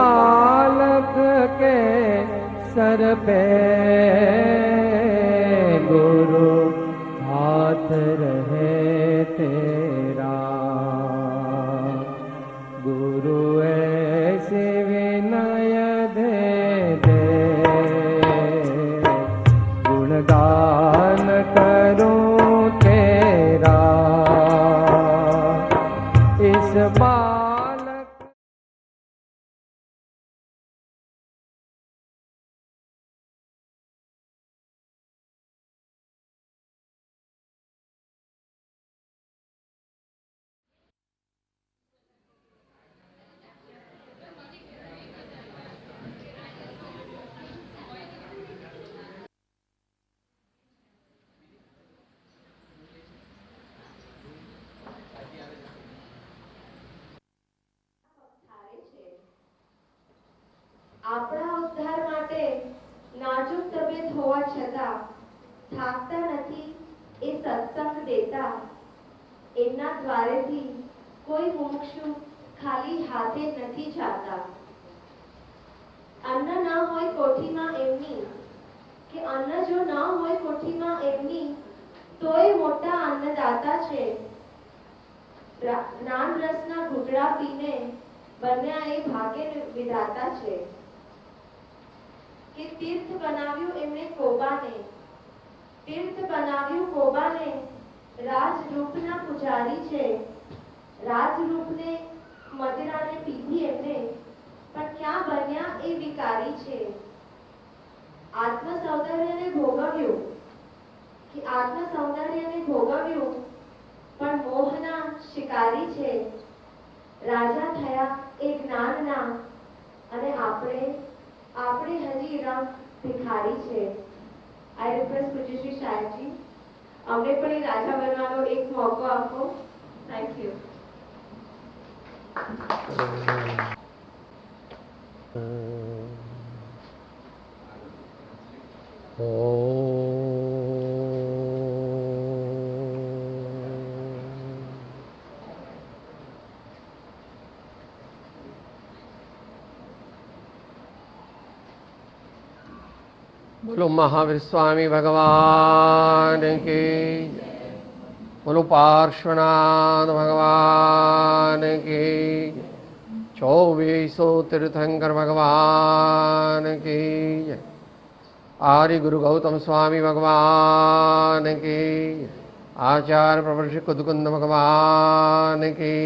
बालक के सर पे गुरु हाथ रहे तेरा। गुरु ऐसे विनय दे दे, गुणगान करूं तेरा। इस बालक આપણા ઉદ્ધાર માટે નાજુક તબિયત હોવા છતાં થાકતા નથી એ સત્સંગ દેતા। એમના દ્વારેથી કોઈ મુમુક્ષુ ખાલી હાથે નથી જાતા। અન્ન ના હોય કોઠીમાં એમની, કે અન્ન જો ના હોય કોઠીમાં એમની, તોય મોટા અન્નદાતા છે। જ્ઞાન રસના ઘૂંટડા પીને બન્યા એ ભાગ્ય વિધાતા છે। કે તીર્થ બનાવ્યું એમણે કોબાને, તીર્થ બનાવ્યું કોબાને, રાજરૂપના પૂજારી છે। રાજરૂપને મદરાને પીધી એમને, પણ ક્યાં બન્યા એ વિકારી છે। આત્મ સૌંદર્યને ભોગવ્યું, કે આત્મ સૌંદર્યને ભોગવ્યું, પણ મોહના શિકારી છે। રાજા થયા એ જ્ઞાનના, અને આપણે હજી રામ ભિખારી છે। આઈ રિક્વેસ્ટ પૂજ્ય શ્રી સાહેબજી, અમને પણ એ રાજા બનવાનો એક મોકો આપો। Thank you. बोलो महावीर स्वामी भगवान की, बोलो पार्श्वनाथ भगवान की, 2400 तीर्थंकर भगवान की, आर्य गुरु गौतम स्वामी भगवान की, आचार्य प्रभु कुदकुंद भगवान की,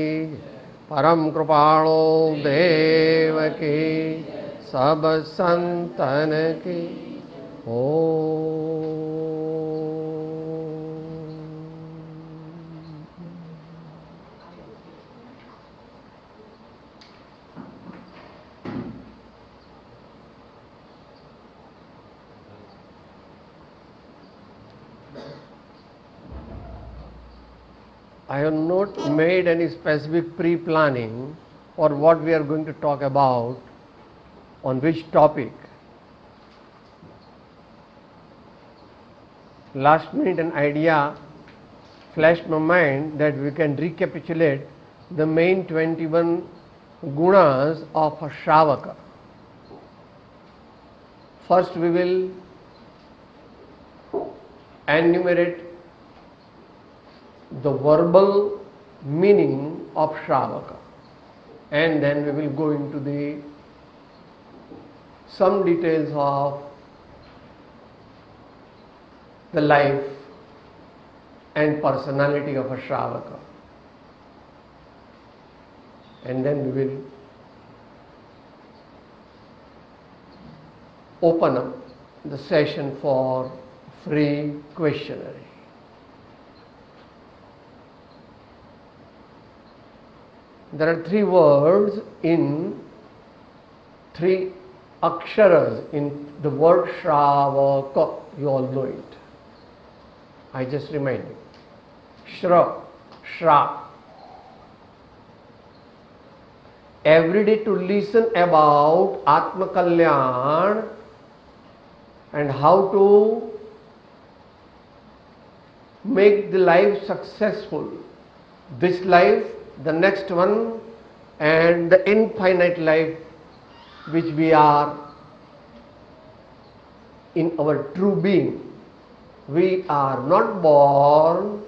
परम कृपाणो देव की, सब संतन की। I have not made any specific pre-planning for what we are going to talk about, on which topic. Last minute an idea flashed my mind that we can recapitulate the main 21 gunas of a Shravaka. First we will enumerate the verbal meaning of Shravaka, and then we will go into some details of the life and personality of a Shravaka, and then we will open up the session for free questionnaire. There are 3 words in 3 aksharas in the word Shravaka. You all know it. I just remind you. Shra, Shra. Every day to listen about Atma Kalyan and how to make the life successful. This life, the next one, and the infinite life which we are in our true being. We are not born,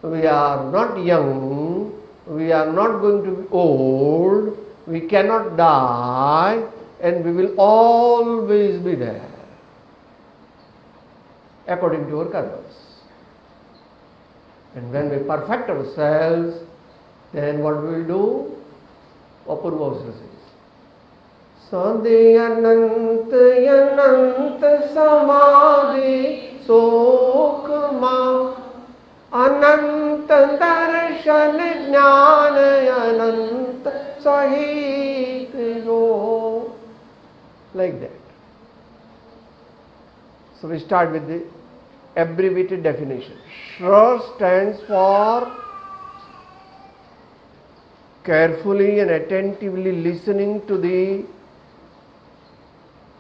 we are not young, we are not going to be old, we cannot die, and we will always be there according to our karmas. And when we perfect ourselves, then what we will do? Apurva says, Sade anant anant samadhi sokma anant darshan jnana anant sahit yo. Like that. So we start with the abbreviated definition. Shra stands for carefully and attentively listening to the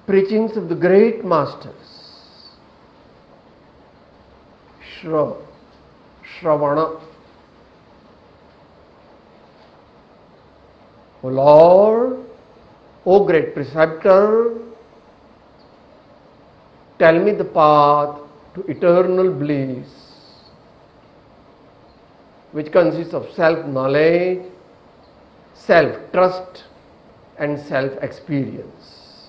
preachings of the great masters. Shravana. O Lord, O great preceptor, tell me the path to eternal bliss, which consists of self-knowledge, self-trust and self-experience.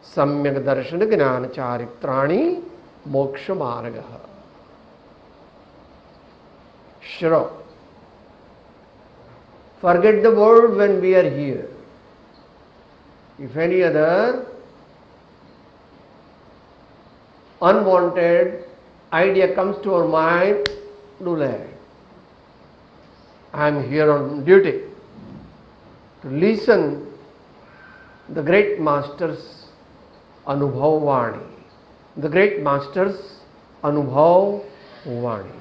Samyak darshan jnana charitrani moksha margaha. Shra. Forget the word when we are here. If any other unwanted idea comes to our mind, do that. I am here on duty to listen the great masters' Anubhav Vani. The great masters' Anubhav Vani.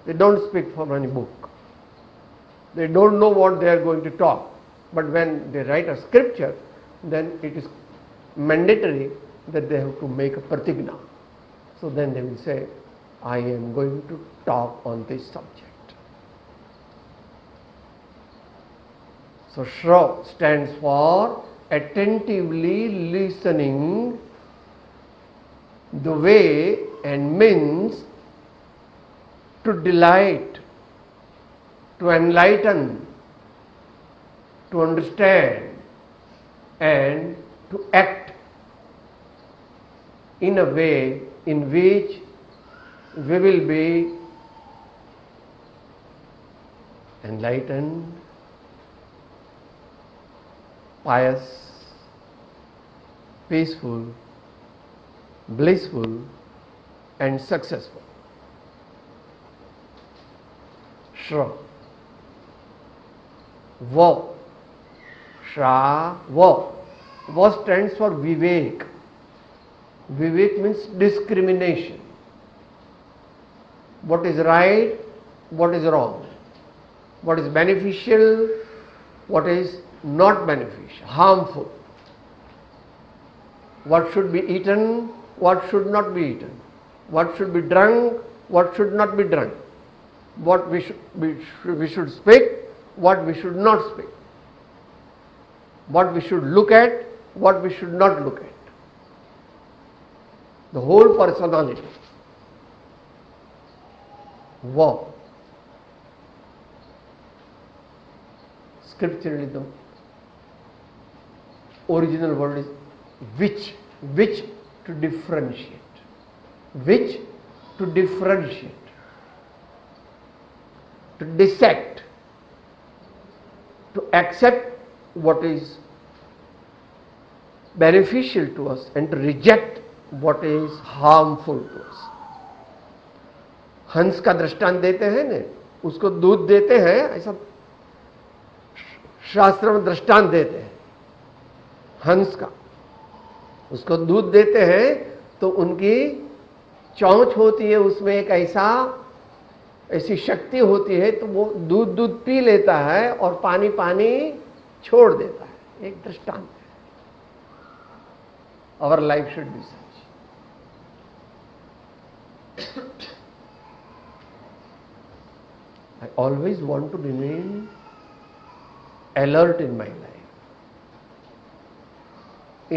They don't speak from any book. They don't know what they are going to talk. But when they write a scripture, then it is mandatory that they have to make a pratigna. So then they will say, I am going to talk on this subject. So Shra stands for attentively listening the way and means to delight, to enlighten, to understand and to act in a way in which we will be enlightened, pious, peaceful, blissful and successful. Shra. Va. Shra. Va. Va stands for Vivek. Vivek means discrimination. What is right, what is wrong, what is beneficial, what is not beneficial, harmful, what should be eaten, what should not be eaten, what should be drunk, what should not be drunk, what we should speak, what we should not speak, what we should look at, what we should not look at. The whole personality. Va. Scripturally the original word is which to differentiate. Which to differentiate. To dissect. To accept what is beneficial to us and to reject what is harmful to us. हंस का दृष्टांत देते हैं ने, उसको दूध देते हैं, ऐसा शास्त्र में दृष्टांत देते हैं हंस का, उसको दूध देते हैं तो उनकी चोंच होती है, उसमें एक ऐसी शक्ति होती है तो वो दूध पी लेता है और पानी छोड़ देता है. एक दृष्टांत है. Our life should be such. I always want to remain alert in my life.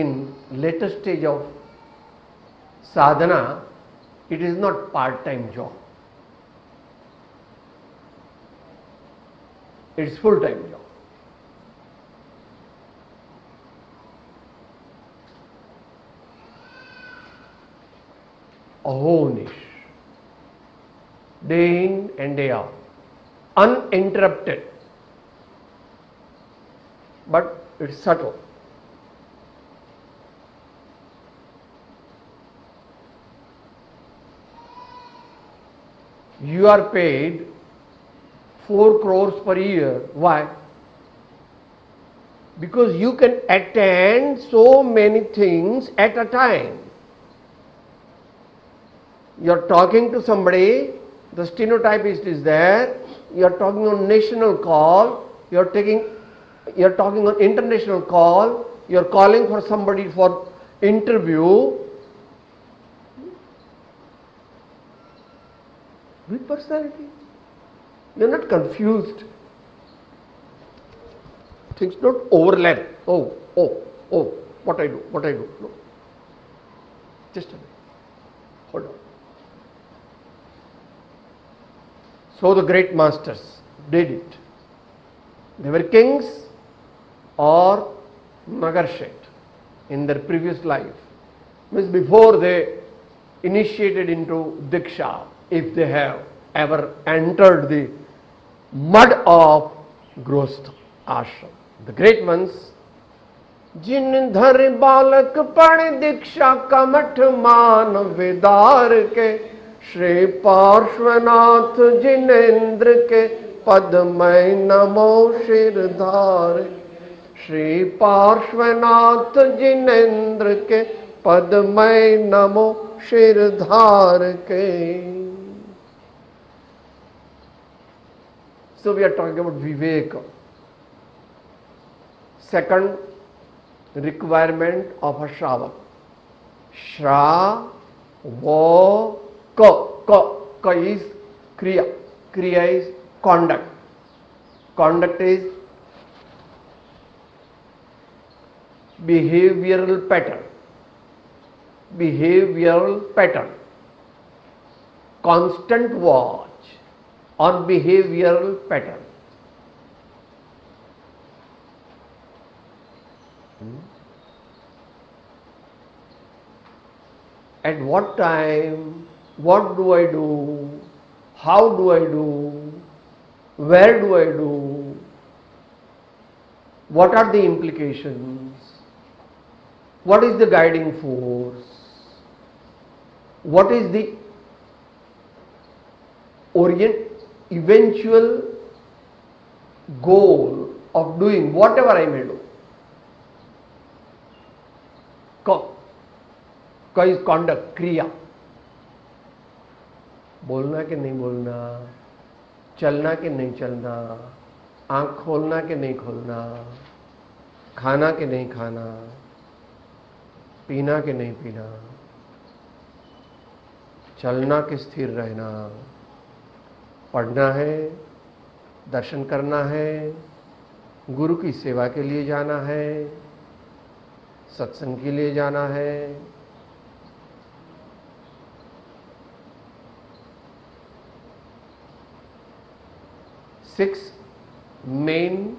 in later stage of sadhana, it is not part-time job. It's full-time job. Ahonish, day in and day out, uninterrupted. But it's subtle. You are paid 4 crores per year. Why? Because you can attend so many things at a time. You are talking to somebody, the stenotypist is there, you are talking on national call, you are talking on international call, you are calling for somebody for interview. With personality. You are not confused. Things don't overlap. Oh, what I do. No. Just a minute. Hold on. So the great masters did it. They were kings or Nagarsheth in their previous life. Means before they initiated into Diksha, if they have ever entered the mud of Grostha ashram. The great ones, जिन धर बालक पण दीक्षा कमठ मान विदार के, श्री पार्श्वनाथ जिनेन्द्र के पद में नमो शिरधार। श्री पार्श्वनाथ जिनेन्द्र के पद में नमो शिरधार के। So we are talking about Viveka. Second requirement of a Shravak. Shra, va, ka is Kriya. Kriya is conduct. Conduct is behavioral pattern. Behavioral pattern. Constant watch on behavioral pattern. At what time, what do I do, how do I do, where do I do, what are the implications, what is the guiding force, what is the eventual goal of doing whatever I may do. Ka is conduct, kriya. बोलना कि नहीं बोलना, चलना कि नहीं चलना, आँख खोलना कि नहीं खोलना, खाना कि नहीं खाना, पीना कि नहीं पीना, चलना कि स्थिर रहना, पढ़ना है, दर्शन करना है, गुरु की सेवा के लिए जाना है, सत्संग के लिए जाना है। 6 main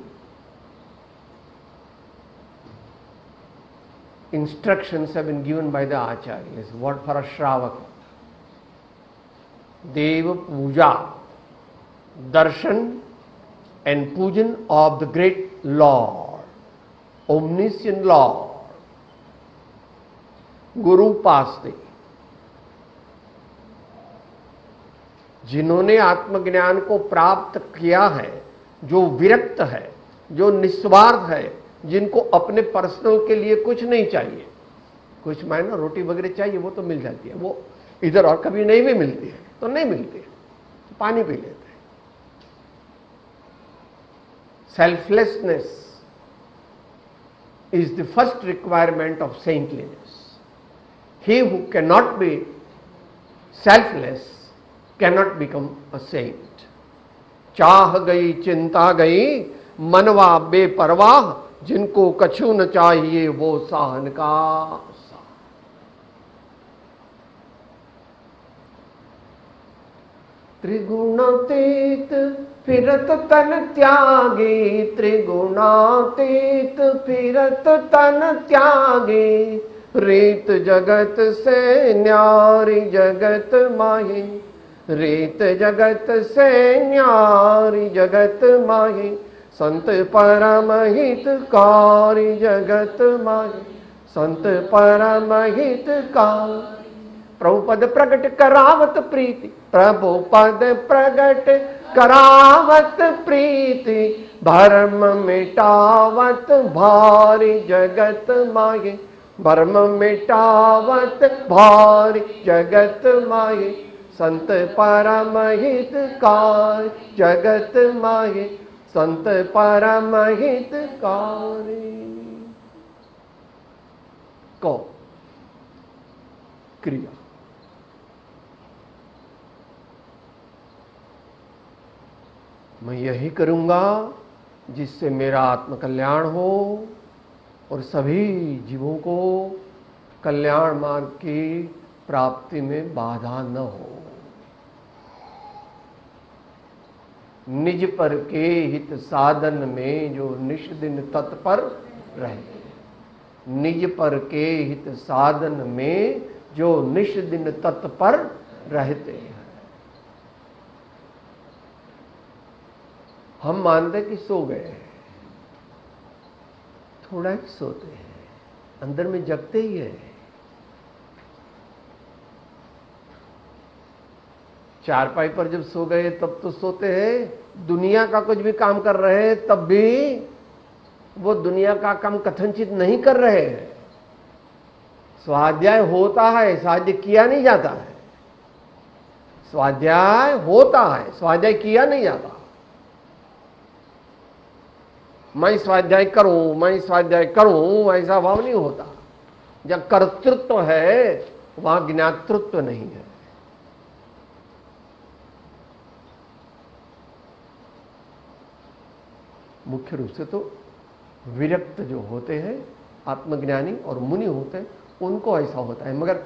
instructions have been given by the acharyas. What for a Shravaka? Deva Puja, Darshan and Pujan of the great Lord, omniscient Lord, Guru Paste. जिन्होंने आत्मज्ञान को प्राप्त किया है, जो विरक्त है, जो निस्वार्थ है, जिनको अपने पर्सनल के लिए कुछ नहीं चाहिए, कुछ मायना रोटी वगैरह चाहिए वो तो मिल जाती है, वो इधर और कभी नहीं भी मिलती है तो नहीं मिलती है, पानी पी लेते हैं। Selflessness is the first requirement of saintliness. He who cannot be selfless cannot become a saint. चाह गई चिंता गई मनवा बेपरवाह जिनको कछु न चाहिए वो साहन का सा। त्रिगुणातीत फिरत तन त्यागे, त्रिगुणातीत फिरत तन त्यागे, रीत जगत से न्यारी जगत माहे, रीत जगत से न्यारी जगत माहे, संत परम हितकारी जगत माहे, संत परम हितकारी। प्रभुपद प्रगट करावत प्रीति, प्रभुपद प्रगट करावत प्रीति, भरम मिटावत भारी जगत माहे, भरम मिटावत भारी जगत माहे, संत परम हितकारी जगत माहे, संत परम हितकारी। को क्रिया मैं यही करूंगा जिससे मेरा आत्मकल्याण हो और सभी जीवों को कल्याण मार्ग की प्राप्ति में बाधा न हो। निज पर के हित साधन में जो निश दिन तत्पर रहे, निज पर के हित साधन में जो निश दिन तत्पर रहते हैं। हम मानते कि सो गए हैं, थोड़ा ही सोते हैं, अंदर में जगते ही है। चारपाई पर जब सो गए तब तो सोते हैं, दुनिया का कुछ भी काम कर रहे हैं तब भी वो दुनिया का काम कथनचित नहीं कर रहे हैं। स्वाध्याय होता है, स्वाध्याय किया नहीं जाता है। स्वाध्याय होता है, स्वाध्याय किया नहीं जाता। मैं स्वाध्याय करूं, मैं स्वाध्याय करूं, ऐसा भाव नहीं होता। जब कर्तृत्व है वहां ज्ञातृत्व नहीं है। मुख्य रूप से तो विरक्त जो होते हैं, आत्मज्ञानी और मुनि होते हैं, उनको ऐसा होता है। मगर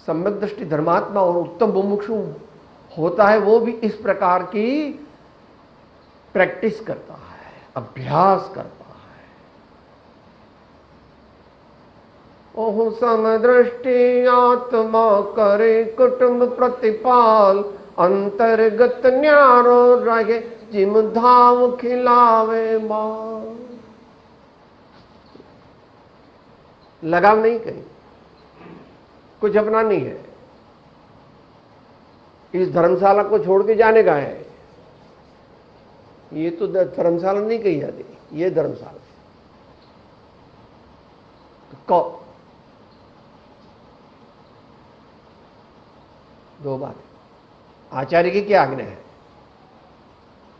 सम्यक दृष्टि धर्मात्मा और उत्तम मुमुक्षु होता है, वो भी इस प्रकार की प्रैक्टिस करता है, अभ्यास करता है। ओह समदृष्टि आत्मा करे कुटुंब प्रतिपाल, अंतर्गत न्यारो रहे जिम धाव खिलावे मां। लगाव नहीं कहीं, कुछ अपना नहीं है। इस धर्मशाला को छोड़ के जाने का है। ये तो धर्मशाला नहीं कही जाती, ये धर्मशाला। तो दो बात। आचार्य की क्या आज्ञा है?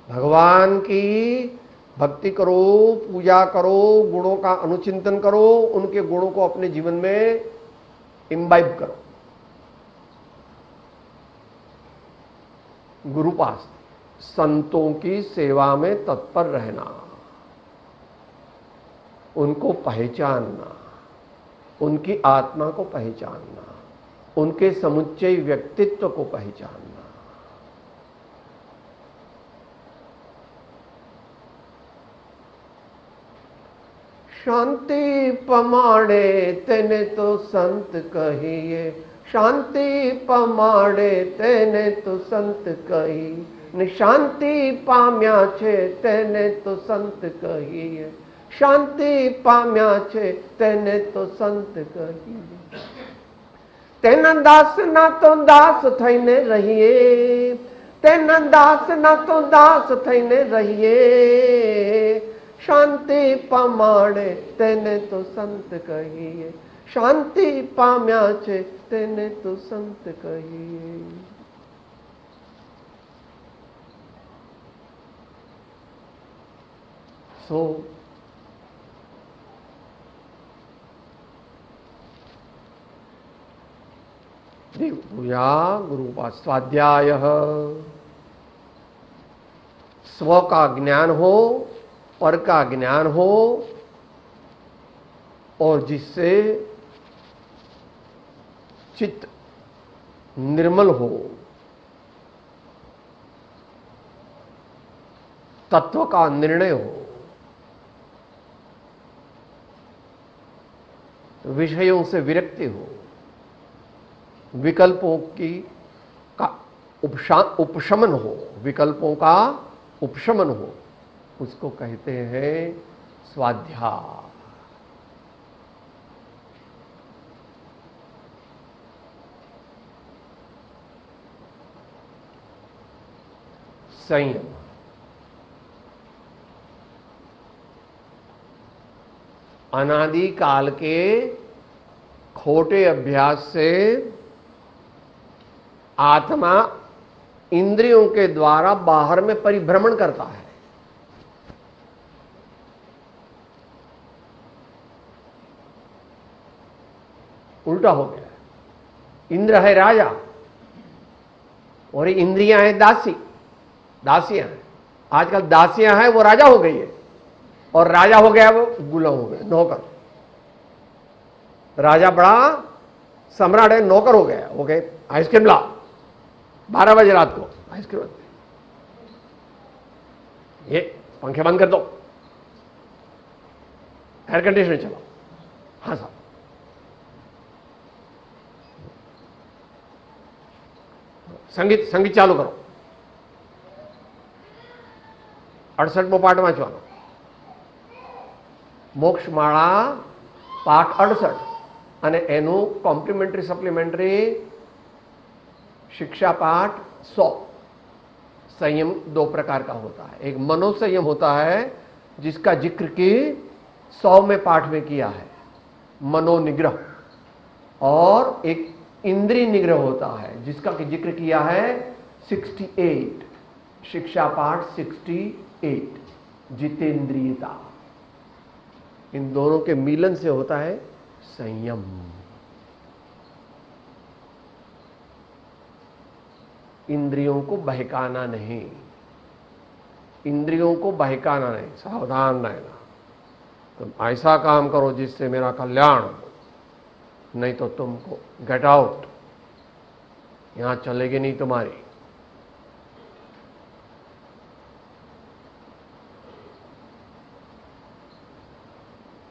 भगवान की भक्ति करो, पूजा करो, गुणों का अनुचिंतन करो, उनके गुणों को अपने जीवन में इम्बाइब करो। गुरुपास, संतों की सेवा में तत्पर रहना, उनको पहचानना, उनकी आत्मा को पहचानना, उनके समुच्चय व्यक्तित्व को पहचानना। शांति पमाड़े तेने तो संत कहिए, शांति पमाड़े तेने तो संत कही, निशांति पाम्या छे तेने तो संत कहिए, शांति पाम्या छे तेने तो संत कहिए। तेना दास ना तो दास थईने रहिए, तेना दास ना तो दास थईने रहिए, शांति पमाड़े तेने तो संत कहिए, शांति पाम्या छे तेने तो संत कहिए। सो देव पूजा, गुरुपास, स्वाध्याय, स्व का ज्ञान हो, पर का ज्ञान हो, और जिससे चित्त निर्मल हो, तत्व का निर्णय हो, विषयों से विरक्ति हो, विकल्पों की का उपशमन हो, विकल्पों का उपशमन हो, उसको कहते हैं स्वाध्याय। संयम। अनादि काल के खोटे अभ्यास से आत्मा इंद्रियों के द्वारा बाहर में परिभ्रमण करता है। उल्टा हो गया। इंद्र है राजा और इंद्रियां हैं दासी, दासियां हैं। आजकल दासियां हैं वो राजा हो गई है और राजा हो गया वो गुलाम हो गया, नौकर। राजा बड़ा सम्राट है, नौकर हो गया। ओके, आइसक्रीम ला 12 बजे रात को आइसक्रीम, ये पंखे बंद कर दो, एयर कंडीशनर चलाओ। हाँ साहब, संगीत चालू करो। 68मो પાઠ વાંચવાનો, મોક્ષમાળા પાઠ 68 અને એનું કોમ્પ્લિમેન્ટરી સપ્લિમેન્ટરી शिक्षा पाठ 100। संयम दो प्रकार का होता है, एक मनोसंयम होता है जिसका जिक्र की 100 में पाठ में किया है, मनोनिग्रह, और एक इंद्रिय निग्रह होता है जिसका जिक्र किया है 68, शिक्षा पाठ 68, जितेंद्रियता। इन दोनों के मिलन से होता है संयम। इंद्रियों को बहकाना नहीं, इंद्रियों को बहकाना नहीं, सावधान रहना। तुम ऐसा काम करो जिससे मेरा कल्याण हो, नहीं तो तुमको गेट आउट, यहां चलेगी नहीं तुम्हारी।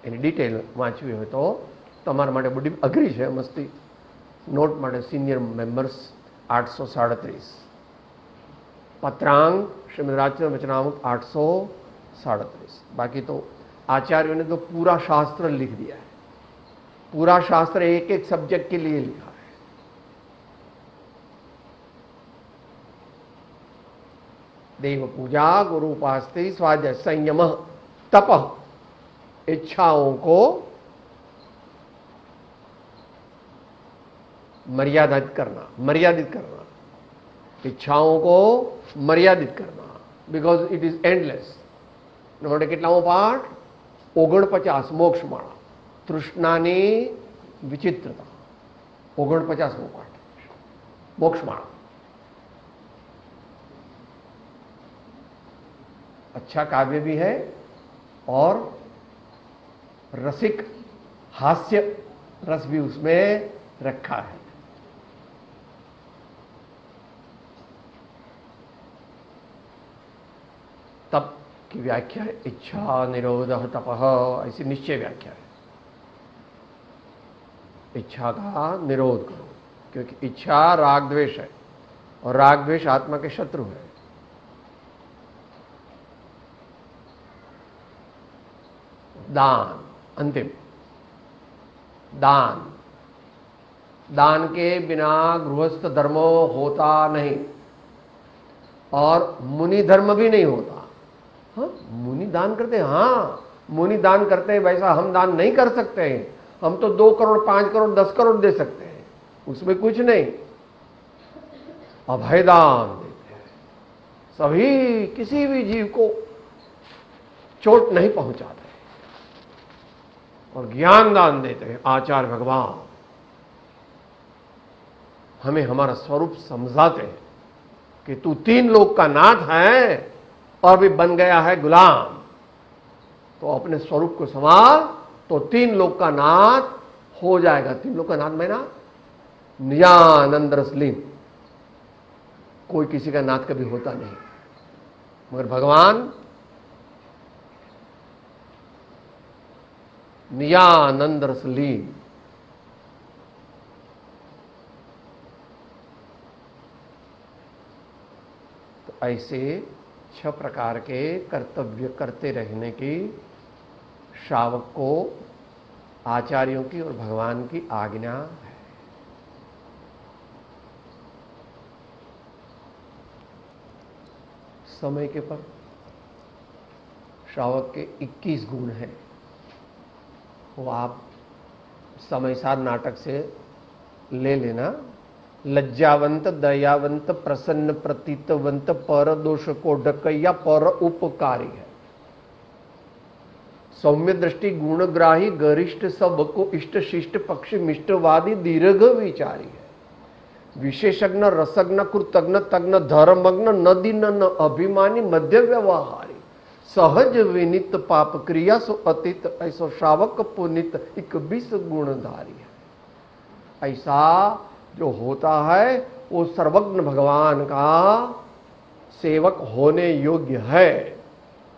એની ડિટેલ વાંચવી હોય તો તમારા માટે બધી અઘરી છે મસ્તી, નોટ માટે સિનિયર મેમ્બર્સ 837, पत्रांग श्रीमद राजचंद्र वचनामृत 837। बाकी तो आचार्यों ने तो पूरा शास्त्र लिख दिया है, पूरा शास्त्र एक एक सब्जेक्ट के लिए लिखा है। देव पूजा, गुरु उपासना, स्वाध्याय, संयम, तप, इच्छाओं को मर्यादित करना, इच्छाओं को मर्यादित करना, because it is endless. Number કેટલામો પાઠ 49, મોક્ષમાળા, તૃષ્ણાની વિચિત્રતા, 49મો પાઠ, मोक्षमाणा। अच्छा काव्य भी है और रसिक हास्य रस भी उसमें रखा है। तप की व्याख्या है इच्छा निरोध तपः, ऐसी निश्चय व्याख्या है। इच्छा का निरोध करो, क्योंकि इच्छा राग द्वेष है और राग द्वेष आत्मा के शत्रु है। दान, अंतिम दान, दान के बिना गृहस्थ धर्म होता नहीं और मुनि धर्म भी नहीं होता। हाँ, मुनि दान करते हैं, हाँ मुनि दान करते हैं, वैसा हम दान नहीं कर सकते हैं। हम तो 2 करोड़ 5 करोड़ 10 करोड़ दे सकते हैं, उसमें कुछ नहीं। अभय दान देते हैं, सभी किसी भी जीव को चोट नहीं पहुंचाते, और ज्ञान दान देते हैं आचार्य भगवान। हमें हमारा स्वरूप समझाते हैं कि तू 3 लोक का नाथ है और भी बन गया है गुलाम, तो अपने स्वरूप को संभाल, तो तो तीन लोक का नाथ हो जाएगा। तीन लोक का नाथ में ना निजानंद रसलीन, कोई किसी का नाथ कभी होता नहीं, मगर भगवान निजानंद रसलीन। तो ऐसे 6 प्रकार के कर्तव्य करते रहने की श्रावक को आचार्यों की और भगवान की आज्ञा है। समय के पर श्रावक के 21 गुण हैं, वो आप समय सार नाटक से ले लेना। लज्जावंत, दयावंत, प्रसन्न, प्रतीतवंत, पर दोष को ढकैया, पर उपकारी है। सौम्य दृष्टि, गुणग्राही, गरिष्ठ, सबको इष्ट, शिष्ट, पक्ष, मिष्टवादी, दीर्घ विचारी है। विशेषज्ञ, रसज्ञ, कृतज्ञ, तज्ञ, धर्मज्ञ, न दीन न अभिमानी, मध्य व्यवहारी, सहज विनित, पाप क्रिया सो अतीत, ऐसा श्रावक पुनित, 21 गुणधारी है। ऐसा जो होता है वो सर्वज्ञ भगवान का सेवक होने योग्य है।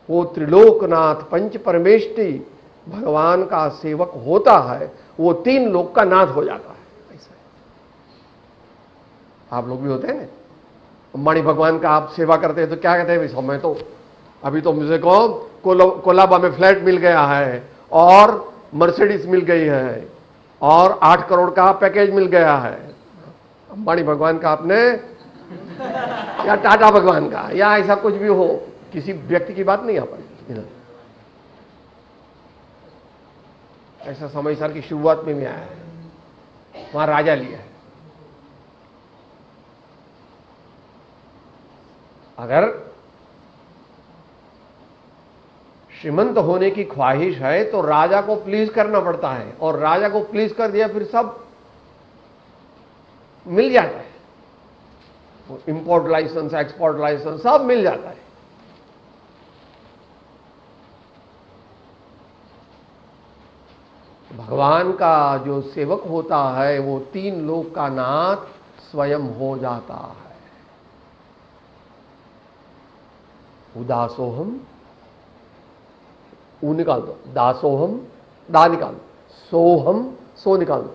वो त्रिलोकनाथ पंच परमेष्टि भगवान का सेवक होता है, वो तीन लोक का नाथ हो जाता है। ऐसा है। आप लोग भी होते हैं ना, अंबानी भगवान का आप सेवा करते हैं तो क्या कहते हैं, मैं तो अभी तो मुझे कोलाबा में फ्लैट मिल गया है और मर्सिडीज मिल गई है और 8 करोड़ का पैकेज मिल गया है। अंबानी भगवान का आपने या टाटा भगवान का या ऐसा कुछ भी हो, किसी व्यक्ति की बात नहीं आ पाई। ऐसा समय साल की शुरुआत में भी आया है, वहां राजा लिया है। अगर श्रीमंत होने की ख्वाहिश है तो राजा को प्लीज करना पड़ता है, और राजा को प्लीज कर दिया फिर सब मिल जाता है। इंपोर्ट लाइसेंस, एक्सपोर्ट लाइसेंस सब मिल जाता है। भगवान का जो सेवक होता है वो तीन लोक का नाथ स्वयं हो जाता है। उदासोहम, ऊ निकाल दो, दासोहम, दा निकाल दो, सोहम, सो निकाल दो,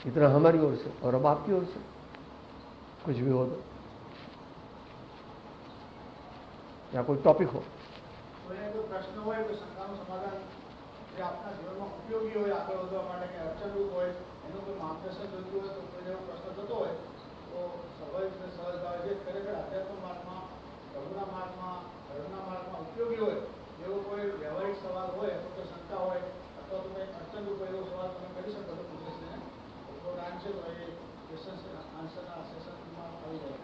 इतना हमारी ओर से। और अब आपकी ओर से कुछ भी हो तो, या कोई टॉपिक हो, कोई प्रश्न हो, कोई शंकाનું સમાધાન જે આપના જીવનમાં ઉપયોગી હોય, આગળ વધવા માટે કે અડચણરૂપ હોય, એનું કોઈ માર્ગદર્શન જોઈતું હોય, તો કોઈ એવો પ્રશ્ન થતો હોય તો સ્વાભાવિક અને સહજ ભાવે જે ખરેખર આધ્યાત્મ માર્ગમાં, પ્રભુના માર્ગમાં, ધર્મના માર્ગમાં ઉપયોગી હોય એવો કોઈ વ્યવહારિક સવાલ હોય અથવા કોઈ શંકા હોય અથવા તો કંઈ અડચણરૂપ એવો સવાલ તમે કરી શકો તો પૂછીને તો ટાઈમ છે તો એ ક્વેશ્ચન આન્સરના સેશનમાં આવી જાય.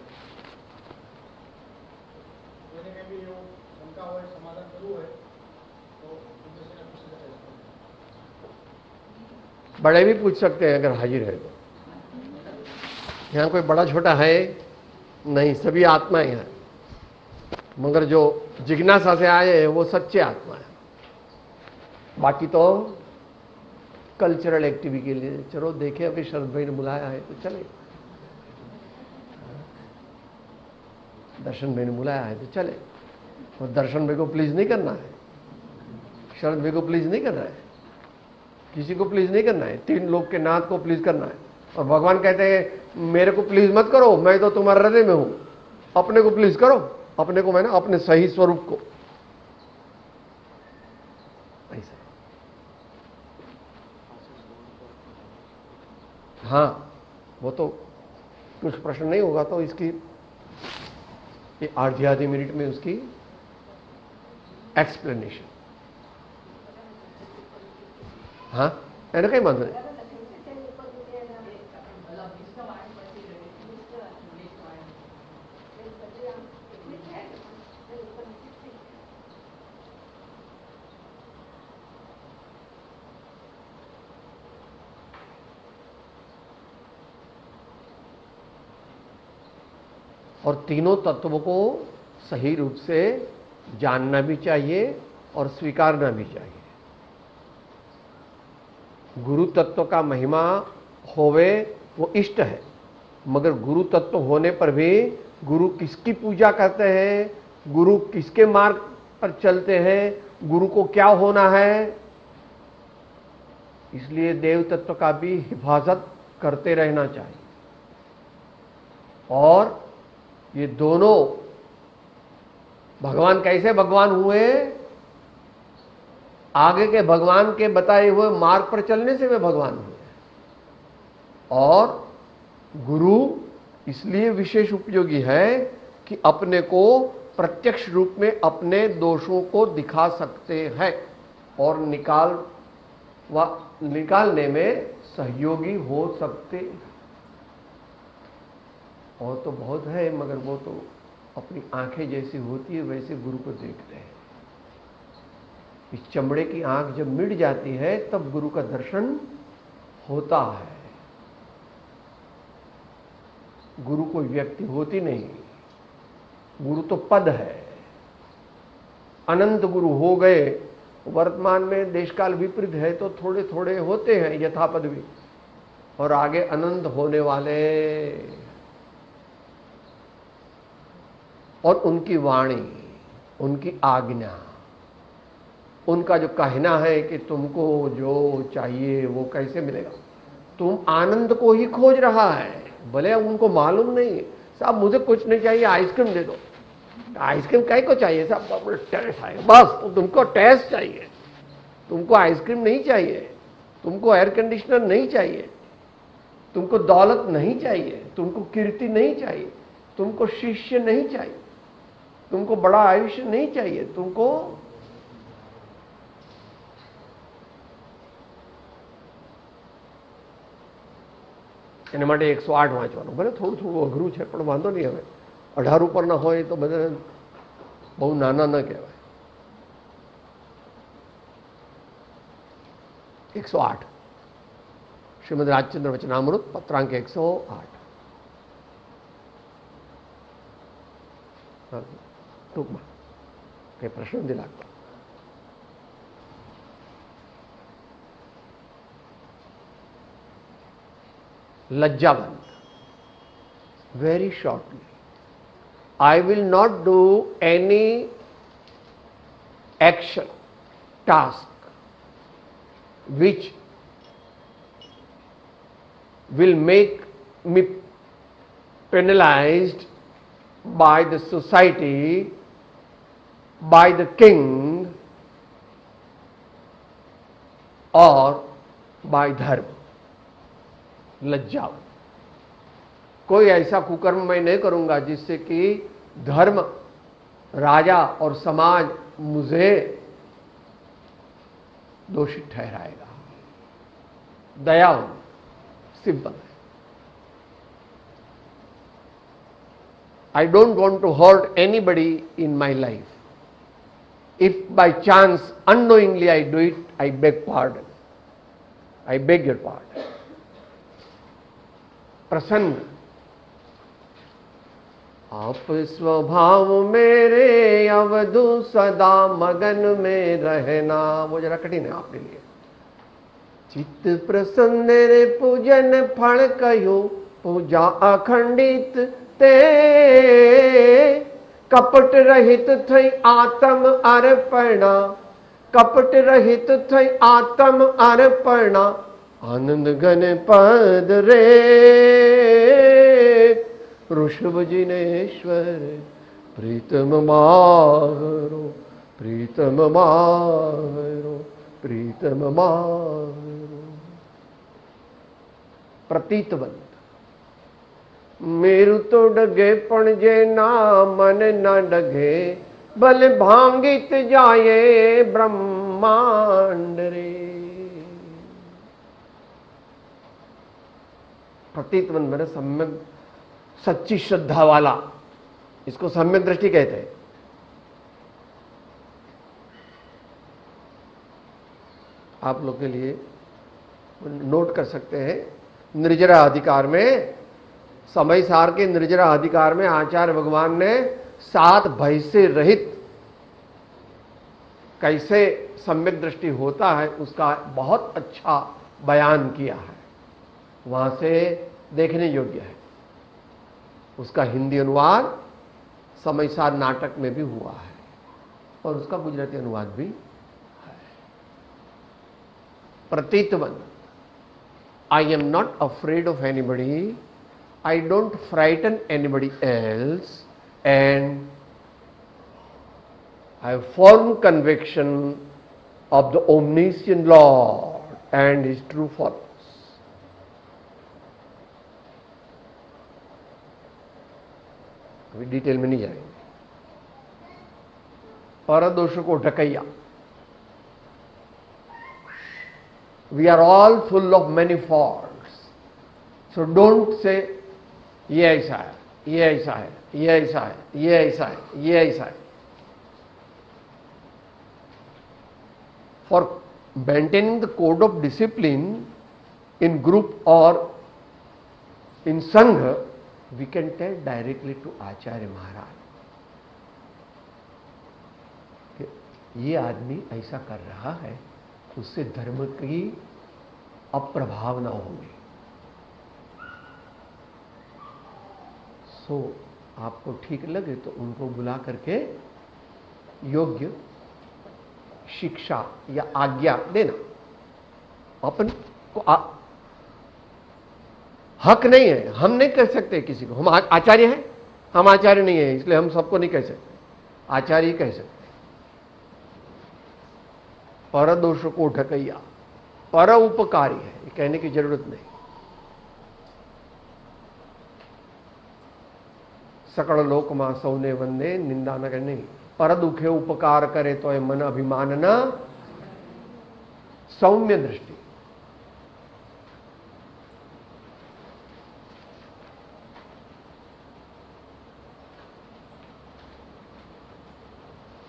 કોઈને કંઈ બી એવું શંકા હોય, સમાધાન કરવું હોય તો પૂછીને પૂછી શકાય. बड़े भी पूछ सकते हैं अगर हाजिर है तो। यहाँ कोई बड़ा छोटा है नहीं, सभी आत्माएं हैं, मगर जो जिज्ञासा से आए हैं वो सच्चे आत्मा है। बाकी तो कल्चरल एक्टिविटी के लिए चलो देखे, अभी शरद भाई ने बुलाया है तो चले, दर्शन भाई ने बुलाया है तो चले। और दर्शन भाई को प्लीज नहीं करना है, शरद भाई को प्लीज नहीं करना है, किसी को प्लीज नहीं करना है, तीन लोग के नाथ को प्लीज करना है। और भगवान कहते हैं मेरे को प्लीज मत करो, मैं तो तुम्हारे हृदय में हूं, अपने को प्लीज करो। अपने को मैंने अपने सही स्वरूप को, ऐसा। हाँ, वो तो कुछ प्रश्न नहीं होगा तो इसकी ये आधी मिनट में उसकी एक्सप्लेनेशन। हाँ, એને કઈ વાંધો નહીં. और तीनों तत्वों को सही रूप से जानना भी चाहिए और स्वीकारना भी चाहिए। गुरु तत्व का महिमा होवे वो इष्ट है, मगर गुरु तत्व होने पर भी गुरु किसकी पूजा करते हैं, गुरु किसके मार्ग पर चलते हैं, गुरु को क्या होना है, इसलिए देव तत्व का भी हिफाजत करते रहना चाहिए। और ये दोनों भगवान कैसे भगवान हुए, आगे के भगवान के बताए हुए मार्ग पर चलने से वे भगवान हुए। और गुरु इसलिए विशेष उपयोगी है कि अपने को प्रत्यक्ष रूप में अपने दोषों को दिखा सकते हैं और निकालने में सहयोगी हो सकते। और तो बहुत है, मगर वो तो अपनी आंखें जैसी होती है वैसे गुरु को देखते हैं। इस चमड़े की आंख जब मिट जाती है तब गुरु का दर्शन होता है। गुरु कोई व्यक्ति होती नहीं, गुरु तो पद है। अनंत गुरु हो गए, वर्तमान में देश काल विपरीत है तो थोड़े थोड़े होते हैं यथापद भी, और आगे अनंत होने वाले। और उनकी वाणी, उनकी आज्ञा, उनका जो कहना है कि तुमको जो चाहिए वो कैसे मिलेगा। तुम आनंद को ही खोज रहा है, भले उनको मालूम नहीं है। साहब मुझे कुछ नहीं चाहिए, आइसक्रीम दे दो। आइसक्रीम काय को चाहिए साहब, टेस्ट आएगा बस। तो तुमको टेस्ट चाहिए, तुमको आइसक्रीम नहीं चाहिए, तुमको एयर कंडीशनर नहीं चाहिए, तुमको दौलत नहीं चाहिए, तुमको कीर्ति नहीं चाहिए, तुमको शिष्य नहीं चाहिए, तुमको बड़ा आयुष्य नहीं चाहिए, तुमको एना માટે 108 વાંચવાનું। ભલે થોડું થોડું અઘરું છે પણ વાંધો નહીં। હવે 18 ઉપર ના હોય તો બધા બહુ નાના ન કહેવાય। 108 શ્રીમદ રાજચંદ્ર વચનામૃત પત્રાંક 108। ટૂંકમાં કંઈ પ્રશ્ન નથી લાગતો। लज्जावंत, very shortly, I will not do any action, task which will make me penalized by the society, by the king or by dharma। लज्जावंत, कोई ऐसा कुकर्म मैं नहीं करूंगा जिससे कि धर्म, राजा और समाज मुझे दोषी ठहराएगा। दयावंत, सिंपल है। I don't want to hurt anybody in my life. If by chance unknowingly I do it, I beg pardon. I beg your pardon. प्रसन्न, आप स्वभाव मेरे अवधु सदा मगन में रहना। वो जरा कठिन है आपके लिए। चित्त प्रसन्न रे पूजन फल कयो, पूजा अखंडित ते, कपट रहित थई आत्म अर्पणा, कपट रहित थई आत्म अर्पणा, आनंद घन पद रे ऋषभ जिनेश्वर, प्रीतम मारो, प्रीतम मारो, प्रीतम मारो। प्रतीतवंत, मेरु तो डगे पण जे ना मन न डगे, बल भांगित जाए ब्रह्मांड रे। प्रतीतवंत मेरे सम्यक सच्ची श्रद्धा वाला, इसको सम्यक दृष्टि कहते हैं। आप लोग के लिए नोट कर सकते हैं, निर्जरा अधिकार में समय सार के निर्जरा अधिकार में आचार्य भगवान ने 7 भय से रहित कैसे सम्यक दृष्टि होता है उसका बहुत अच्छा बयान किया है, वहां से देखने योग्य है। उसका हिंदी अनुवाद समय सार नाटक में भी हुआ है और उसका गुजराती अनुवाद भी है। प्रतीतवन, I am not afraid of anybody, I don't frighten anybody else, and I have firm conviction of the omniscient Lord and His true followers. अभी डिटेल में नहीं जाएंगे। परदोष को ढकैया, we are all full of many faults, so don't say ये ऐसा है, ये ऐसा है, ये ऐसा है, ये ऐसा है, ये ऐसा है। For maintaining the code of discipline in group or in Sangha, we can tell directly to Acharya Maharaj कि ये आदमी ऐसा कर रहा है, उससे धर्म की अप्रभाव ना होगी। सो आपको ठीक लगे तो उनको बुला करके योग्य शिक्षा या आज्ञा देना। अपन को हक नहीं है, हम नहीं कह सकते किसी को, हम आचार्य हैं, हम आचार्य नहीं है इसलिए हम सबको नहीं कह सकते, आचार्य ही कह सकते। पर दोष को ढकैया, पर उपकारी है, ये कहने की जरूरत नहीं। सकल लोक मां सौने वंदे, निंदा न करे नहीं। पर दुखे उपकार करे तो मन अभिमान न, सौम्य दृष्टि।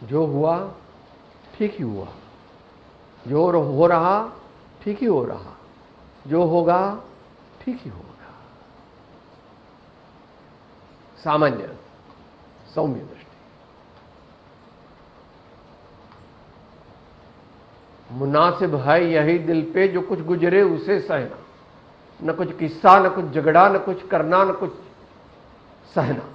जो हुआ ठीक ही हुआ, जो हो रहा ठीक ही हो रहा, जो होगा ठीक ही होगा। सामान्य सौम्य दृष्टि। मुनासिब है यही दिल पे जो कुछ गुजरे उसे सहना, न कुछ किस्सा, न कुछ झगड़ा, न कुछ करना, न कुछ सहना।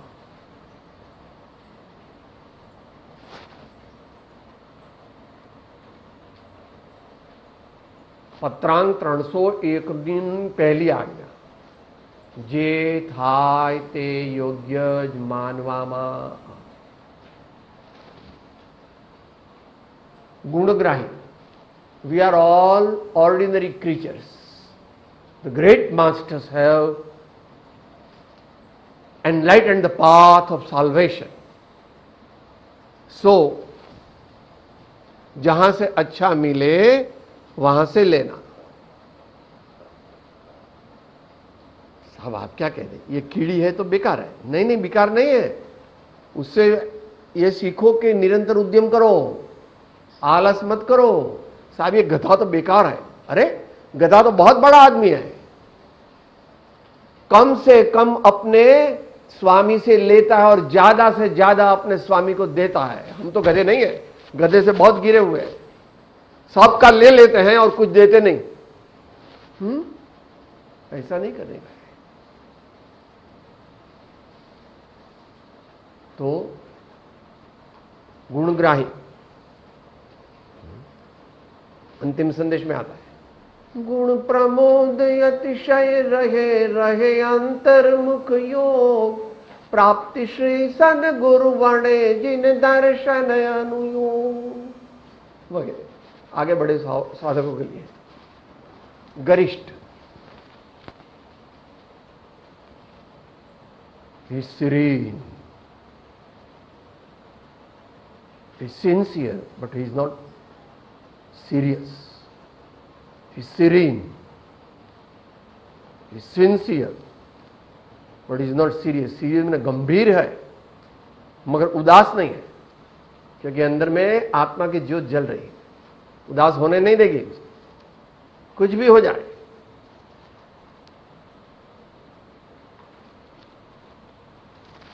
પત્રાંગ 301 दिन પહેલી આજ્ઞા, જે થાય તે યોગ્ય જ માનવામાં। ગુણગ્રાહી, we are all ordinary creatures. The great masters have enlightened the path of salvation. So, जहां से अच्छा मिले वहां से लेना। साहब आप क्या कह रहे, ये कीड़ी है तो बेकार है? नहीं नहीं, बेकार नहीं है। उससे ये सीखो कि निरंतर उद्यम करो, आलस मत करो। साहब ये गधा तो बेकार है। अरे गधा तो बहुत बड़ा आदमी है, कम से कम अपने स्वामी से लेता है और ज्यादा से ज्यादा अपने स्वामी को देता है। हम तो गधे नहीं है, गधे से बहुत गिरे हुए हैं, सबका ले लेते हैं और कुछ देते नहीं। ऐसा नहीं करेगा। तो गुणग्राही अंतिम संदेश में आता है, गुण प्रमोद अतिशय रहे रहे अंतर्मुख योग, प्राप्ति श्री सन गुरु वणे जिन दर्शन अनुयोग वगैरह। आगे बड़े साधकों के लिए गरिष्ठ, he is serene, he is sincere, but he is not serious. He is serene, he is sincere, but he is not serious. Serious में गंभीर है मगर उदास नहीं है, क्योंकि अंदर में आत्मा की ज्योत जल रही है, उदास होने नहीं देगी, कुछ भी हो जाए।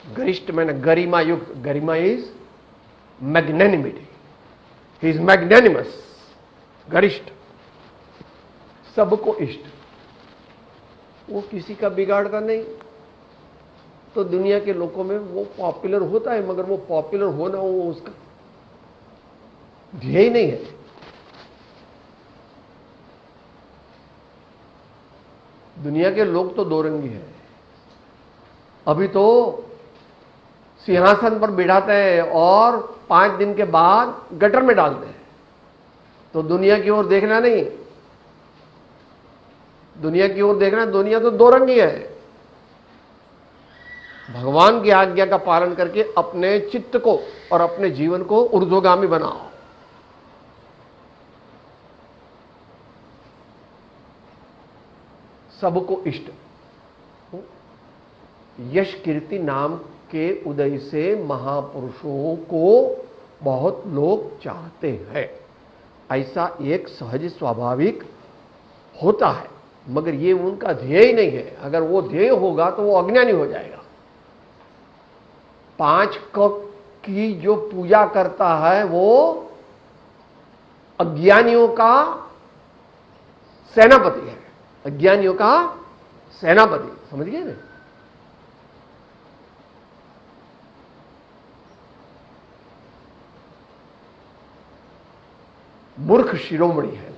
गरिष्ठ मैंने गरिमा युक्त, गरिमा इज मैग्नेनिमिटी, ही इज मैग्नेनिमस, गरिष्ठ, सबको इष्ट, वो किसी का बिगाड़ता नहीं। तो दुनिया के लोगों में वो पॉपुलर होता है, मगर वो पॉपुलर होना वो उसका ध्येय नहीं है। दुनिया के लोग तो दो रंगी हैं। अभी तो सिंहासन पर बिठाते हैं और 5 दिन के बाद गटर में डालते हैं। तो दुनिया की ओर देखना नहीं, दुनिया की ओर देखना, दुनिया तो दो रंगी है। भगवान की आज्ञा का पालन करके अपने चित्त को और अपने जीवन को ऊर्ध्वगामी बनाओ। सबको इष्ट। यश कीर्ति नाम के उदय से महापुरुषों को बहुत लोग चाहते हैं, ऐसा एक सहज स्वाभाविक होता है, मगर ये उनका ध्येय नहीं है। अगर वो ध्येय होगा तो वो अज्ञानी हो जाएगा। 5 की जो पूजा करता है वो अज्ञानियों का सेनापति है, अज्ञानियों का सेनापति, समझ गए ना? मूर्ख शिरोमणि है।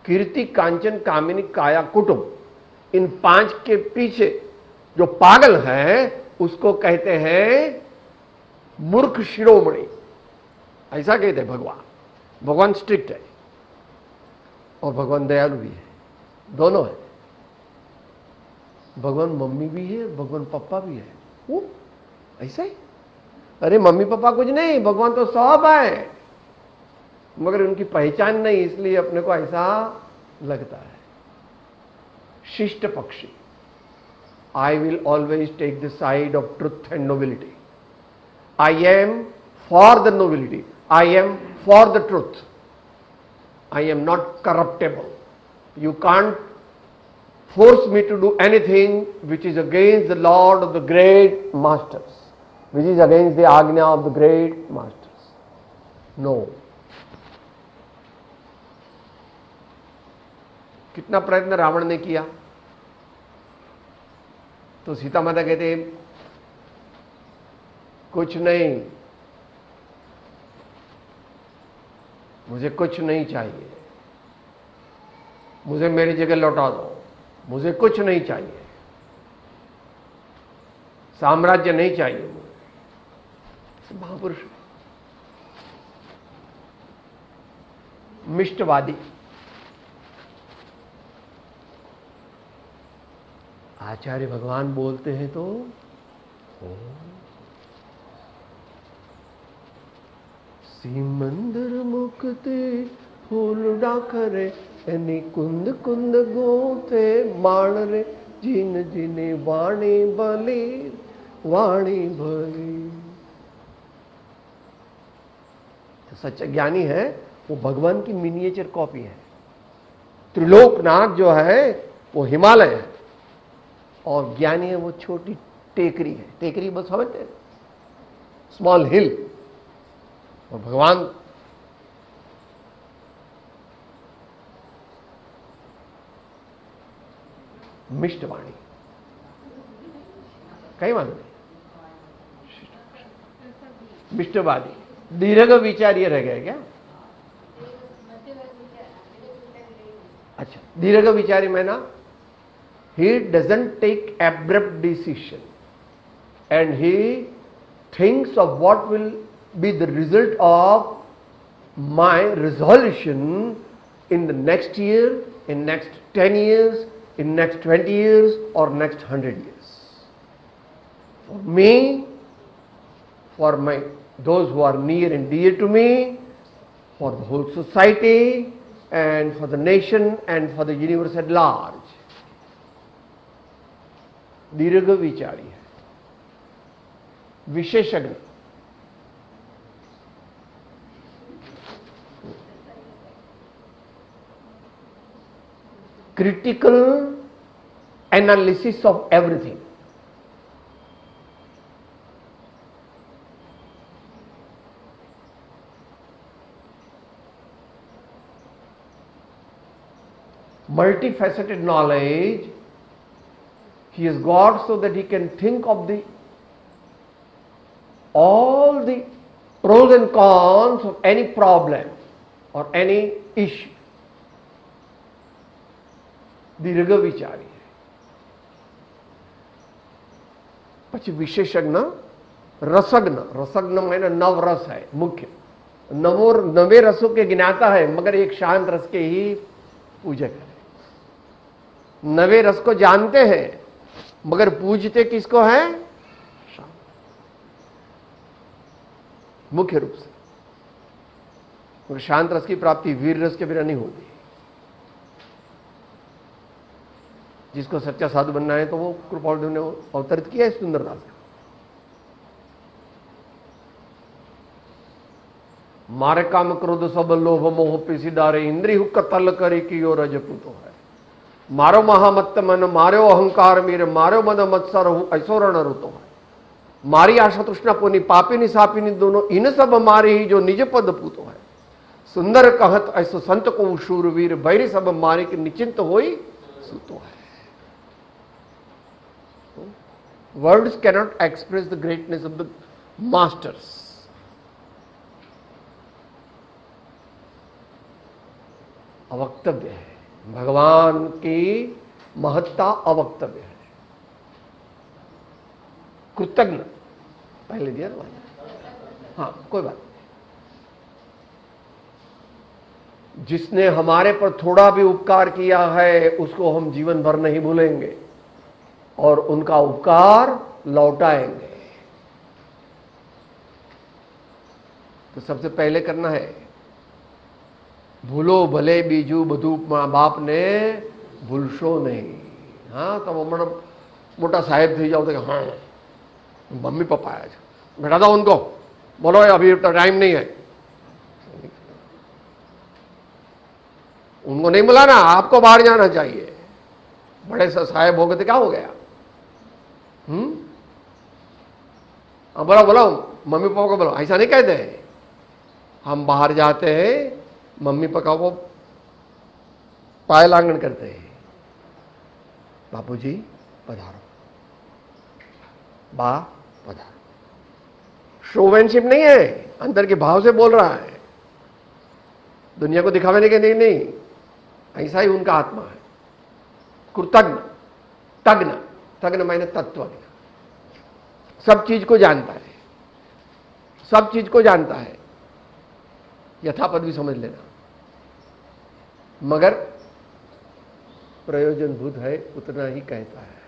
कीर्ति कांचन कामिनी काया कुटुंब, इन 5 के पीछे जो पागल है उसको कहते हैं मूर्ख शिरोमणि, ऐसा कहते हैं भगवान। भगवान स्ट्रिक्ट है और भगवान दयालु भी है, दोनों है। भगवान मम्मी भी है, भगवान पापा भी है। वो ऐसा ही, अरे मम्मी पापा कुछ नहीं, भगवान तो सब है, मगर उनकी पहचान नहीं, इसलिए अपने को ऐसा लगता है। शिष्ट पक्षी, I will always take the side of truth and nobility. I am for the nobility. I am for the truth. I am not corruptible. You can't force me to do anything which is against the Lord of the great masters, which is against the Agnya of the great masters. No. कितना प्रयत्न रावण ने किया, तो सीता माता कहते कुछ नहीं, मुझे कुछ नहीं चाहिए, मुझे मेरी जगह लौटा दो, मुझे कुछ नहीं चाहिए, साम्राज्य नहीं चाहिए मुझे। महापुरुष, मिष्टवादी। आचार्य भगवान बोलते हैं तो सिमंदर मुक्ति फूल डाकरे एनी कुंद कुंद गोते माण रे जिन जिने वाणी बली वाणी भली। तो सच्चा ज्ञानी है वो भगवान की मिनिएचर कॉपी है। त्रिलोकनाथ जो है वो हिमालय है और ज्ञानी है वो छोटी टेकरी है। टेकरी बस समझते हैं, स्मॉल हिल। और भगवान मिष्टवाणी, कई मालूम नहीं, मिष्टवादी। दीर्घ विचार्य रह गए क्या? अच्छा, दीर्घ विचारी में ना, he doesn't take abrupt decision and he thinks of what will be the result of my resolution in the next year, in next 10 years, in next 20 years or next 100 years. For me, for those who are near and dear to me, for the whole society and for the nation and for the universe at large. दीर्घ विचारी है, विशेषज्ञ। Critical analysis of everything. multifaceted knowledge. He is God so that he can think of all the pros and cons of any problem or any issue. दीर्घ विचारी है. પછી વિશેષજ્ઞ रसज्ञ. रसज्ञ मैंने नव रस है मुख्य. नवे रसों के ज्ञाता है मगर एक शांत रस के ही पूजक है. नवे रस को जानते हैं मगर पूजते किसको है? मुख्य रूप से. मगर शांत रस की प्राप्ति वीर रस के बिना नहीं होती. जिसको सच्चा साधु बनना है तो वो कृपालदेव ने अवतरित किया है सुंदरदास. मारे काम क्रोध सब लोभ मोह पिसी डारे इंद्री हुक्क तल करे की ओर रजपूतो है. मारो महामत्त मन मारो अहंकार मीर मारो मद मत्सर हूं ऐसो रण ऋतो है. मारी आशा तृष्णा पुनि पापिनी सापिनी दोनों इन सब मारे ही जो निज पद पूतो है. सुंदर कहत ऐसो संत को शूरवीर बैरी सब मारे के निचिंत होई सूतो है. Words cannot express the greatness of the masters. अवक्तव्य है. भगवान की महत्ता अवक्तव्य है. कृतज्ञ पहले दिया ना. हाँ कोई बात. जिसने हमारे पर थोड़ा भी उपकार किया है उसको हम जीवन भर नहीं भूलेंगे और उनका उपकार लौटाएंगे. तो सबसे पहले करना है भूलो भले बीजू बधु माँ बाप ने भूलशो नहीं. हाँ तब हमारा मोटा साहेब थी जाओ तो हाँ मम्मी पापा आया बैठा था उनको बोलो अभी तो टाइम नहीं है. उनको नहीं बुलाना, आपको बाहर जाना चाहिए. बड़े से साहेब हो गए तो क्या हो गया? बोलो बोलो मम्मी पापा को बोलो. ऐसा नहीं कहते हैं. हम बाहर जाते हैं मम्मी पापा को पाय लांगन करते हैं. बापूजी पधारो, बा पधारो. शोमैनशिप नहीं है, अंदर के भाव से बोल रहा है. दुनिया को दिखाने के नहीं. ऐसा ही उनका आत्मा है. कृतज्ञ तज्ञ. तज्ञ मायने तत्वज्ञ. सब चीज को जानता है. सब चीज को जानता है. यथापद भी समझ लेना. मगर प्रयोजनभूत है उतना ही कहता है.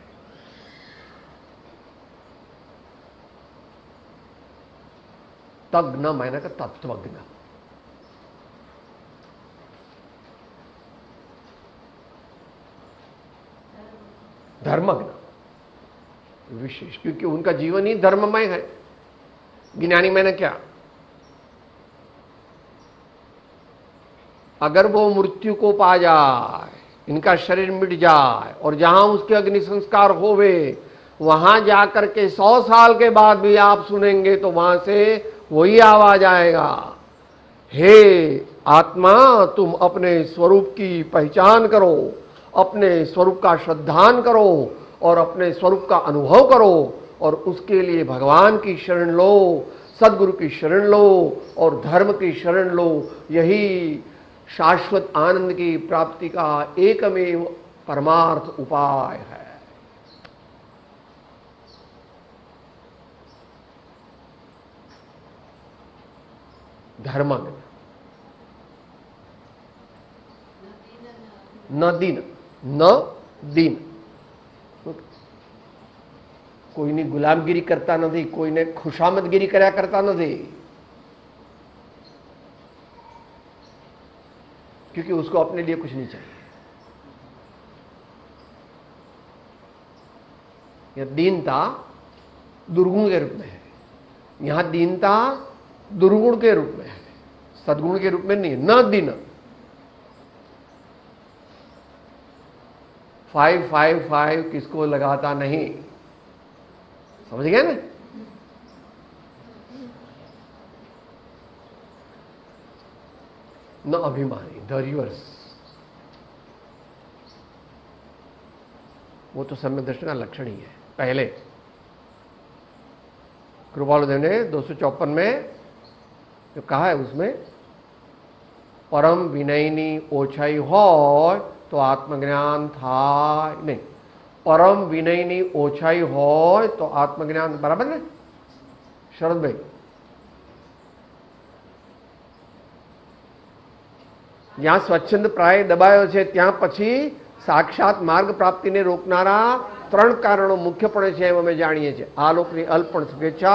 तज्ञ मायने का तत्वज्ञ. धर्मज्ञ विशेष, क्योंकि उनका जीवन ही धर्ममय है. ज्ञानी मैंने क्या, अगर वो मृत्यु को पा जाए, इनका शरीर मिट जाए और जहां उसके अग्नि संस्कार होवे वहां जाकर के 100 साल के बाद भी आप सुनेंगे तो वहां से वही आवाज आएगा, हे आत्मा तुम अपने स्वरूप की पहचान करो, अपने स्वरूप का श्रद्धान करो और अपने स्वरूप का अनुभव करो और उसके लिए भगवान की शरण लो, सदगुरु की शरण लो और धर्म की शरण लो. यही शाश्वत आनंद की प्राप्ति का एकमेव परमार्थ उपाय है. धर्मज्ञ. न दीन, न दीन. કોઈની ગુલામગીરી કરતા નથી, કોઈને ખુશામતગીરી કર્યા કરતા નથી, क्योंकि उसको अपने लिए कुछ नहीं चाहिए. यह दीनता दुर्गुण के रूप में है. यहां दीनता दुर्गुण के रूप में है, सद्गुण के रूप में नहीं. न दीन. 555 किसको लगाता नहीं, समझ गया ना. न अभिमानी, द रिवर्स. वो तो सम्यक दर्शन का लक्षण ही है। पहले कृपालुदेव ने 254 में जो कहा है उसमें परम विनयनी ओछाई हो तो आत्मज्ञान था नहीं, परम विनयनी ओछाई हो तो आत्मज्ञान, बराबर ने शरद भाई? જ્યાં સ્વચ્છંદ પ્રાય દબાયો છે ત્યાં પછી સાક્ષાત માર્ગ પ્રાપ્તિને રોકનારા ત્રણ કારણો મુખ્યપણે છે એમ અમે જાણીએ છીએ: આલોકની અલ્પણ શુભેચ્છા,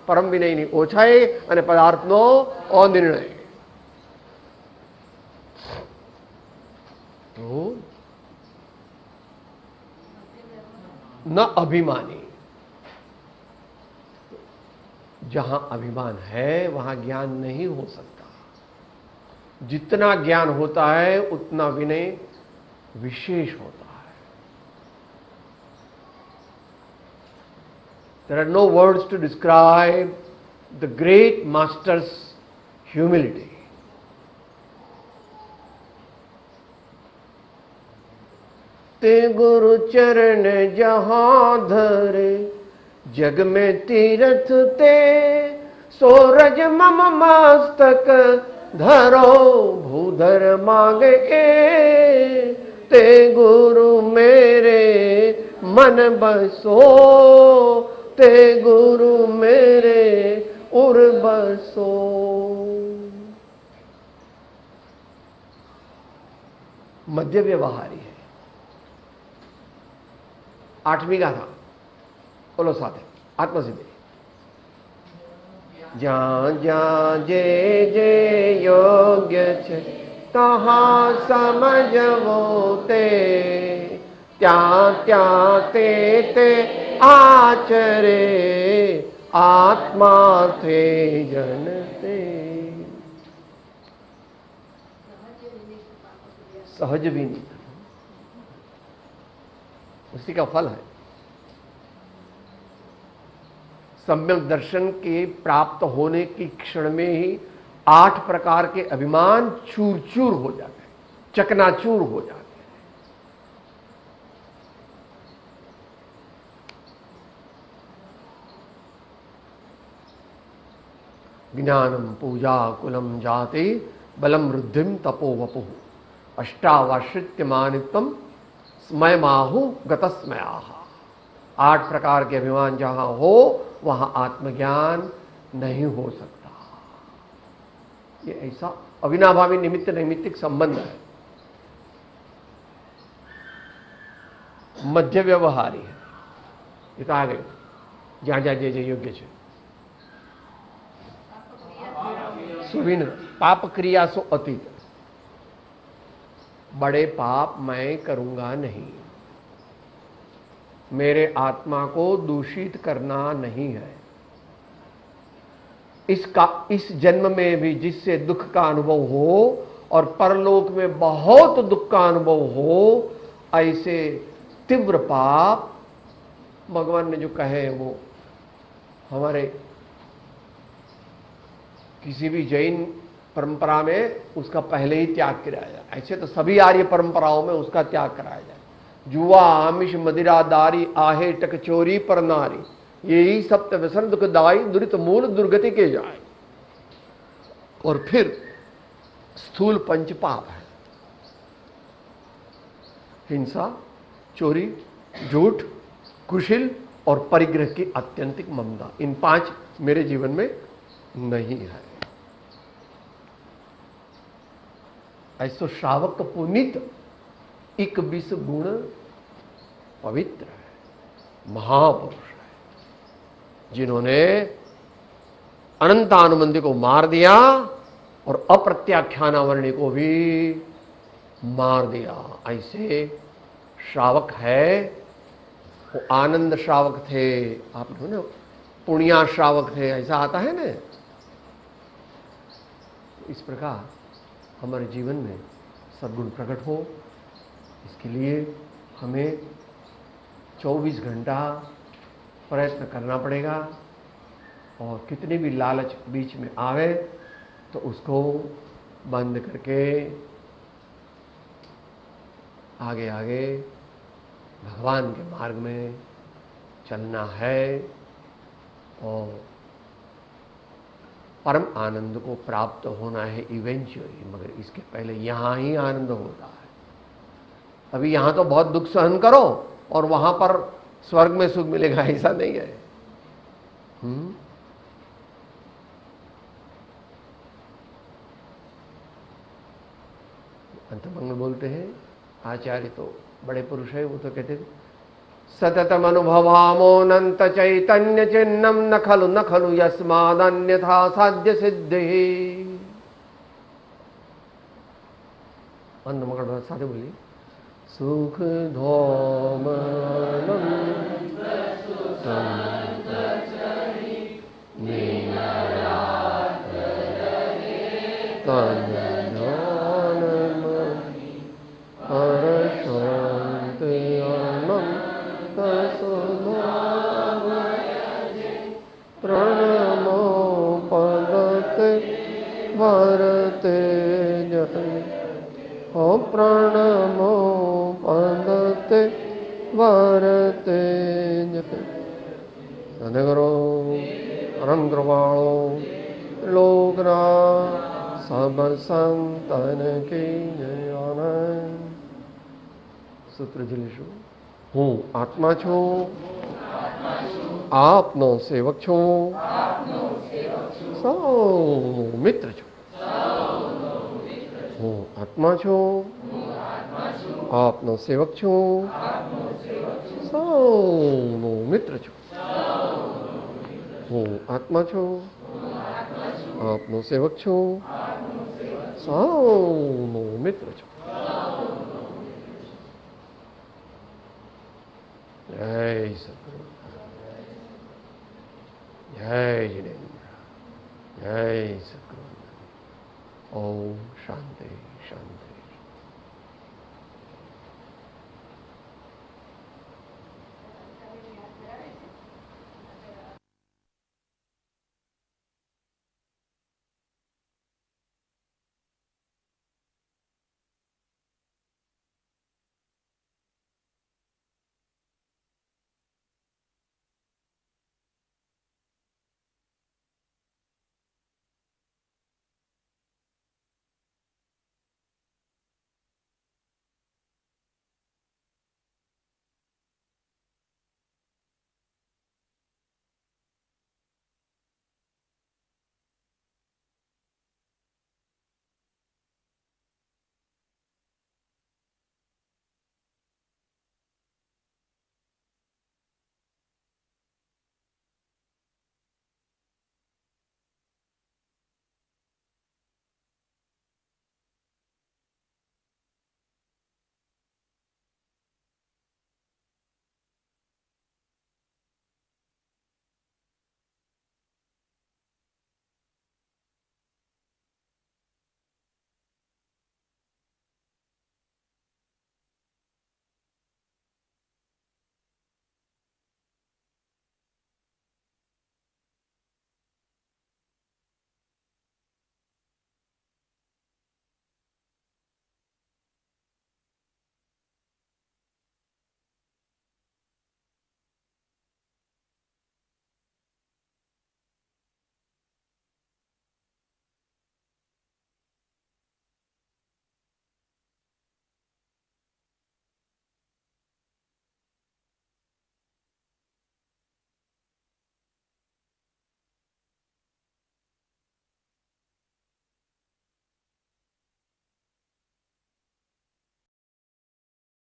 પરમ વિનયની ઓછાઈ અને પદાર્થનો અનિર્ણય. તો न अभिमानी, जहां अभिमान है वहां ज्ञान नहीं हो सकता. जितना ज्ञान होता है उतना विनय विशेष होता है. There are no words to describe the great master's humility. ते गुरु चरण जहां धरे, जग में तीर्थ ते, सूरज मम मस्तक धरो, भूधर मांगे ते गुरु मेरे मन बसो, ते गुरु मेरे उर बसो. मध्य व्यवहारी है. 8वीं गाथा बोलो साथ आत्मसिद्धि. જ્યાં જ્યાં જે જે યોગ્ય છે તહાં સમજવો તે, ત્યાં ત્યાં તે તે આચરે, આત્માર્થે જનતે. सहज विनीत उसी का फल है. सम्यक दर्शन के प्राप्त होने की क्षण में ही 8 प्रकार के अभिमान चूर चूर हो जाते हैं, चकनाचूर हो जाते हैं. ज्ञानम पूजा कुलम जाते बलम वृद्धिम तपो वपु, अष्टावाश्रित्य मानित्वम स्मयमाहु गतस्मयाः. 8 प्रकार के अभिमान जहां हो वहां आत्मज्ञान नहीं हो सकता. ये ऐसा अविनाभावी निमित्त नैमित्तिक संबंध है. मध्य व्यवहारी है. ये तो आ गए ज्યાં જ્યાં જે જે યોગ્ય છે. सुविन पाप क्रिया सो अतीत, बड़े पाप मैं करूंगा नहीं, मेरे आत्मा को दूषित करना नहीं है. इस जन्म में भी जिससे दुख का अनुभव हो और परलोक में बहुत दुख का अनुभव हो, ऐसे तीव्र पाप भगवान ने जो कहे वो हमारे किसी भी जैन परंपरा में उसका पहले ही त्याग कराया जाए. ऐसे तो सभी आर्य परंपराओं में उसका त्याग कराया जाए. जुआ आमिष मदिरादारी आहे टक चोरी पर नारी, यही सप्त व्यसन दुखदाई दुरित मूल दुर्गति के जाए. और फिर स्थूल पंच पाप है: हिंसा, चोरी, झूठ, कुशिल और परिग्रह की अत्यंतिक ममता. इन 5 मेरे जीवन में नहीं है. ऐसो श्रावक पुनीत 21 गुण पवित्र है, महापुरुष है, जिन्होंने अनंतानुबंधी को मार दिया और अप्रत्याख्यानावर्णी को भी मार दिया. ऐसे श्रावक है. वो आनंद श्रावक थे, आप लोग ना पुण्या श्रावक थे, ऐसा आता है ना. इस प्रकार हमारे जीवन में सद्गुण प्रकट हो, इसके लिए हमें 24 घंटा प्रयत्न करना पड़ेगा. और कितने भी लालच बीच में आवे तो उसको बंद करके आगे आगे भगवान के मार्ग में चलना है और परम आनंद को प्राप्त होना है इवेंचुअली, मगर इसके पहले यहाँ ही आनंद होता है। अभी यहाँ तो बहुत दुख सहन करो और वहां पर स्वर्ग में सुख मिलेगा, ऐसा नहीं है। अंतमंगल बोलते हैं, आचार्य तो बड़े पुरुष है, वो तो कहते थे सततम अनुभवामोऽनंत चैतन्य चिन्नम न खलु यस्मादन्यथा साध्य सिद्धि। अंतमंगल साथे बोलिए, सुख धोमनम प्रणमो पदते भरते जय, ओ प्रणमो पदते भरते जय। धन्य करो परम कृपाणो लोकना सब संतन की जय। आनंद सूत्र झेलीશું। હું આત્મા છું, આપનો સેવક છું, સૌનો મિત્ર છું। હું આત્મા છું, આપનો સેવક છું, સૌનો મિત્ર છું। હું આત્મા છું, આપનો સેવક છું, સૌનો મિત્ર છું। जय सद्गुरु, जय जिनेन्द्र, जय सद्गुरु। ओम शांति शांति।